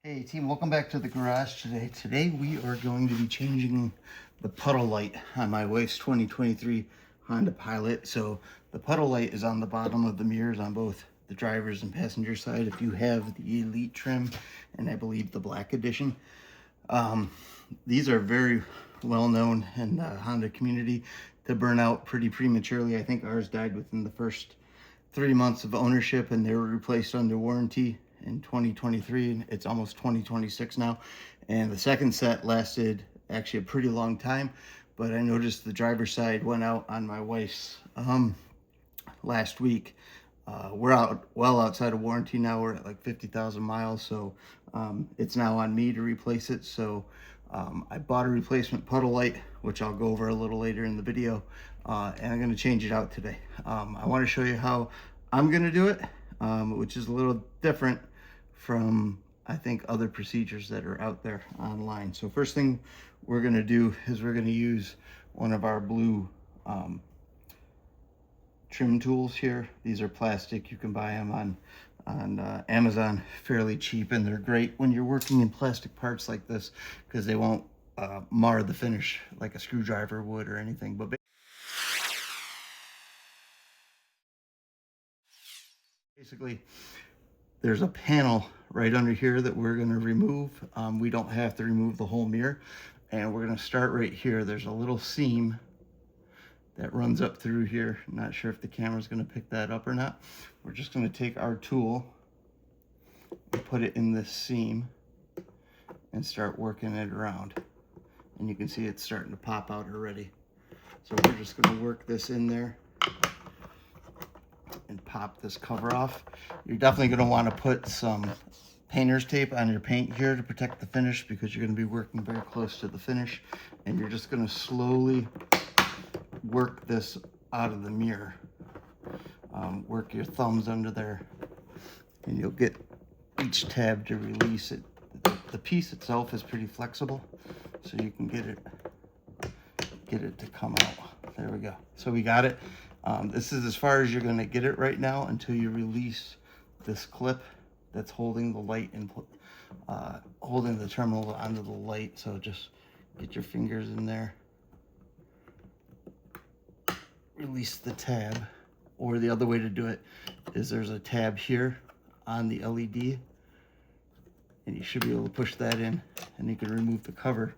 Hey team, welcome back to the garage today. Today we are going to be changing the puddle light on my wife's 2023 Honda Pilot. So the puddle light is on the bottom of the mirrors on both the driver's and passenger side if you have the Elite trim and I believe the Black Edition. These are very well known in the Honda community to burn out pretty prematurely. I think ours died within the first 3 months of ownership and they were replaced under warranty in 2023, and it's almost 2026 now. And the second set lasted actually a pretty long time, but I noticed the driver's side went out on my wife's last week. We're out well outside of warranty now. We're at like 50,000 miles, so it's now on me to replace it. So I bought a replacement puddle light, which I'll go over a little later in the video, and I'm going to change it out today. I want to show you how I'm going to do it, which is a little different from, I think, other procedures that are out there online. So first thing we're going to do is we're going to use one of our blue trim tools here. These are plastic. You can buy them on Amazon fairly cheap, and they're great when you're working in plastic parts like this because they won't mar the finish like a screwdriver would or anything. But basically, there's a panel right under here that we're going to remove. We don't have to remove the whole mirror, and we're going to start right here. There's a little seam that runs up through here. I'm not sure if the camera's going to pick that up or not. We're just going to take our tool and put it in this seam and start working it around. And you can see it's starting to pop out already. So we're just going to work this in there and pop this cover off. You're definitely going to want to put some painter's tape on your paint here to protect the finish because you're going to be working very close to the finish, and you're just going to slowly work this out of the mirror. Work your thumbs under there and you'll get each tab to release it. The piece itself is pretty flexible, so you can get it to come out. There we go. So we got it. This is as far as you're going to get it right now until you release this clip that's holding the light and holding the terminal onto the light. So just get your fingers in there, release the tab, or the other way to do it is there's a tab here on the LED, and you should be able to push that in and you can remove the cover,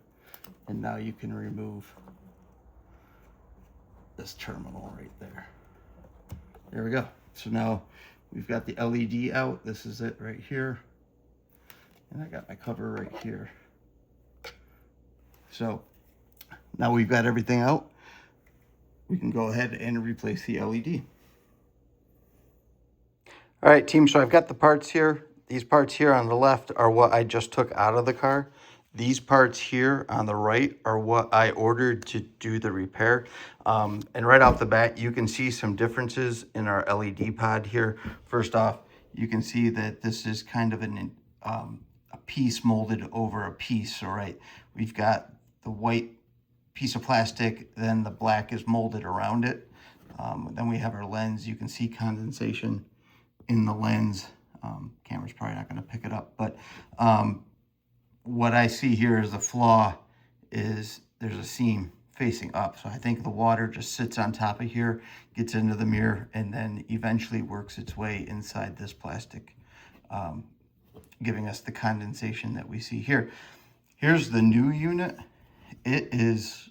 and now you can remove this terminal right there. There we go. So now we've got the LED out. This is it right here, and I got my cover right here. So now we've got everything out, we can go ahead and replace the LED. All right, team, so I've got the parts here. These parts here on the left are what I just took out of the car. These parts here on the right are what I ordered to do the repair. And right off the bat, you can see some differences in our LED pod here. First off, you can see that this is kind of a piece molded over a piece, all right? We've got the white piece of plastic, then the black is molded around it. Then we have our lens. You can see condensation in the lens. Camera's probably not going to pick it up, but what I see here is the flaw is there's a seam facing up. So I think the water just sits on top of here, gets into the mirror, and then eventually works its way inside this plastic, giving us the condensation that we see here. Here's the new unit. It is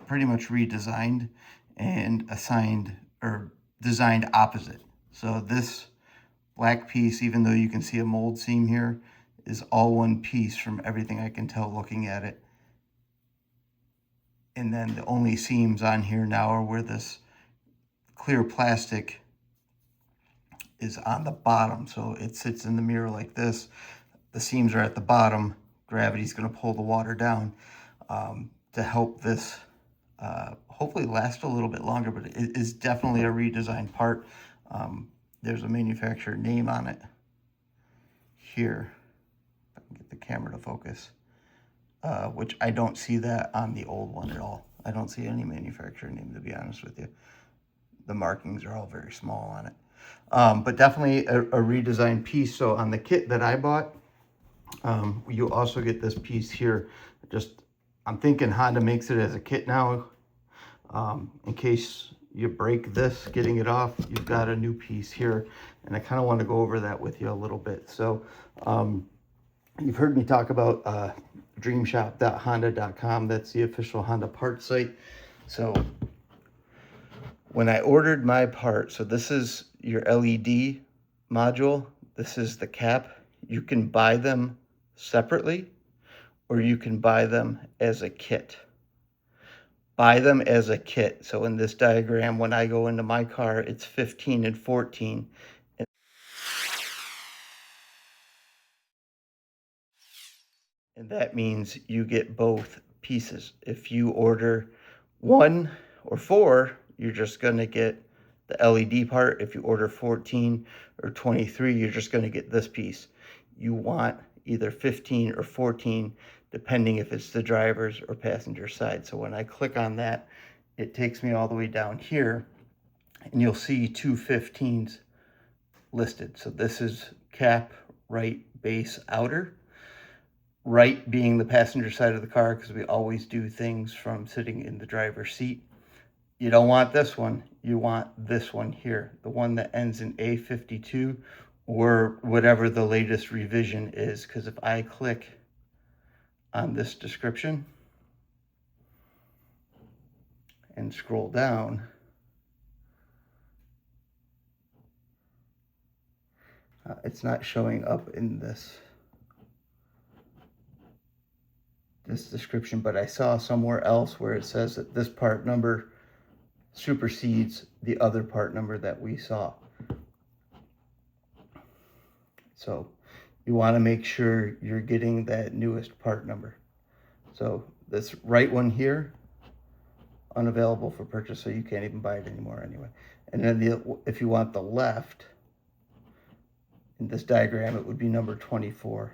pretty much redesigned and assigned or designed opposite. So this black piece, even though you can see a mold seam here, is all one piece from everything I can tell looking at it. And then the only seams on here now are where this clear plastic is on the bottom. So it sits in the mirror like this. The seams are at the bottom. Gravity's going to pull the water down to help this hopefully last a little bit longer, but it is definitely a redesigned part. There's a manufacturer name on it here. If I can get the camera to focus, which I don't see that on the old one at all. I don't see any manufacturer name, to be honest with you. The markings are all very small on it. But definitely a redesigned piece. So on the kit that I bought, You also get this piece here. I'm thinking Honda makes it as a kit now. In case you break this, getting it off, you've got a new piece here. And I kind of want to go over that with you a little bit. So you've heard me talk about dreamshop.honda.com. That's the official Honda parts site. So when I ordered my part, so this is your LED module. This is the cap. You can buy them separately, or you can buy them as a kit. Buy them as a kit. So in this diagram, when I go into my car, it's 15 and 14. And that means you get both pieces. If you order 1 or 4, you're just going to get the LED part. If you order 14 or 23, you're just going to get this piece. You want either 15 or 14, depending if it's the driver's or passenger side. So when I click on that, it takes me all the way down here, and you'll see 2 15s listed. So this is cap, right, base, outer. Right being the passenger side of the car, because we always do things from sitting in the driver's seat. You don't want this one. You want this one here, the one that ends in A52 or whatever the latest revision is. Because if I click on this description and scroll down, it's not showing up in this description, but I saw somewhere else where it says that this part number supersedes the other part number that we saw. So you want to make sure you're getting that newest part number. So this right one here, unavailable for purchase, so you can't even buy it anymore anyway. And then if you want the left, in this diagram, it would be number 24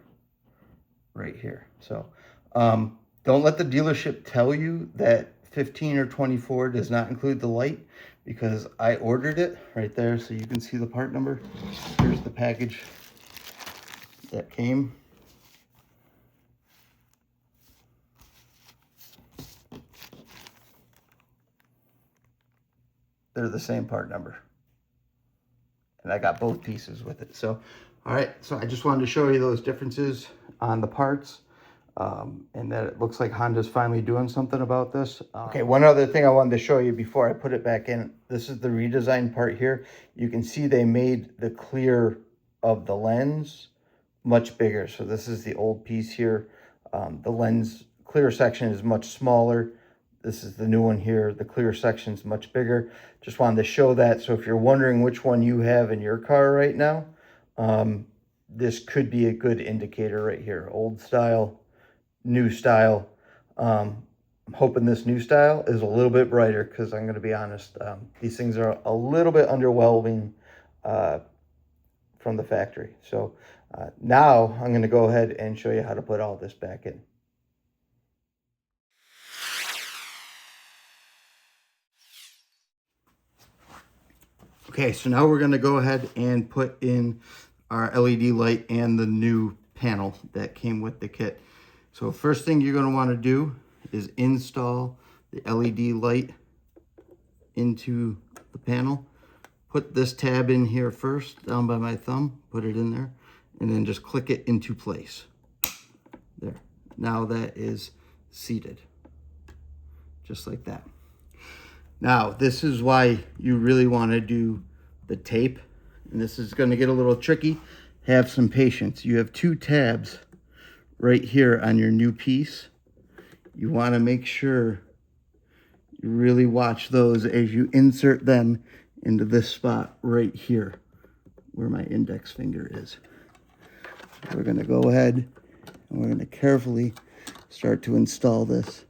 right here. So don't let the dealership tell you that 15 or 24 does not include the light, because I ordered it right there, so you can see the part number. Here's the package that came. They're the same part number, and I got both pieces with it. So all right, so I just wanted to show you those differences on the parts. And that it looks like Honda's finally doing something about this. Okay, one other thing I wanted to show you before I put it back in. This is the redesigned part here. You can see they made the clear of the lens much bigger. So this is the old piece here. The lens clear section is much smaller. This is the new one here. The clear section is much bigger. Just wanted to show that. So if you're wondering which one you have in your car right now, this could be a good indicator right here. Old style, new style. I'm hoping this new style is a little bit brighter, because I'm going to be honest, these things are a little bit underwhelming from the factory. So now I'm going to go ahead and show you how to put all this back in. Okay, so now we're going to go ahead and put in our LED light and the new panel that came with the kit. So first thing you're going to want to do is install the LED light into the panel. Put this tab in here first, down by my thumb, put it in there, and then just click it into place. There. Now that is seated, just like that. Now, this is why you really want to do the tape, and this is going to get a little tricky. Have some patience. You have 2 tabs right here on your new piece. You want to make sure you really watch those as you insert them into this spot right here where my index finger is. We're going to go ahead and we're going to carefully start to install this.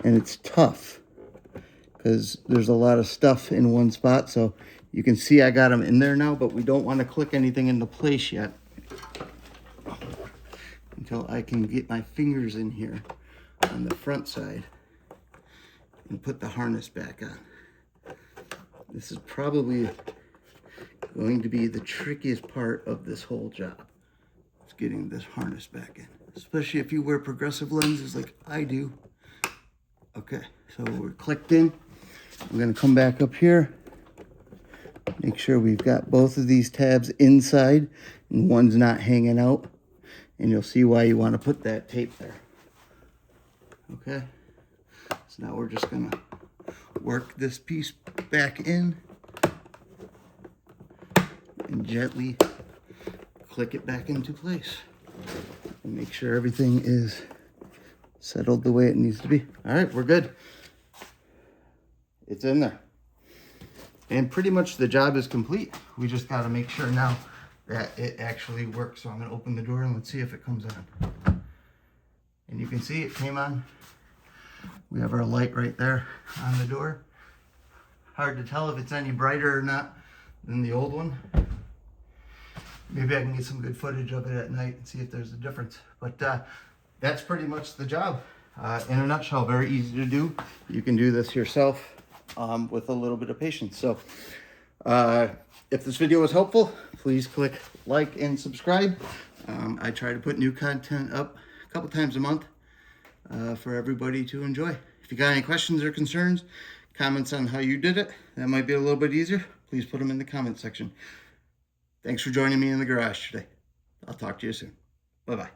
And it's tough because there's a lot of stuff in one spot. So you can see I got them in there now, but we don't want to click anything into place yet until I can get my fingers in here on the front side and put the harness back on. This is probably going to be the trickiest part of this whole job. It's getting this harness back in, especially if you wear progressive lenses like I do. Okay, so we're clicked in. I'm gonna come back up here, make sure we've got both of these tabs inside and one's not hanging out, and you'll see why you want to put that tape there. Okay, so now we're just gonna work this piece back in and gently click it back into place and make sure everything is settled the way it needs to be. All right, we're good. It's in there. And pretty much the job is complete. We just got to make sure now that it actually works. So I'm going to open the door and let's see if it comes on. And you can see it came on. We have our light right there on the door. Hard to tell if it's any brighter or not than the old one. Maybe I can get some good footage of it at night and see if there's a difference. But that's pretty much the job. In a nutshell, very easy to do. You can do this yourself with a little bit of patience. So if this video was helpful, please click like and subscribe. I try to put new content up a couple times a month for everybody to enjoy. If you got any questions or concerns, comments on how you did it, that might be a little bit easier, please put them in the comment section. Thanks for joining me in the garage today. I'll talk to you soon. Bye-bye.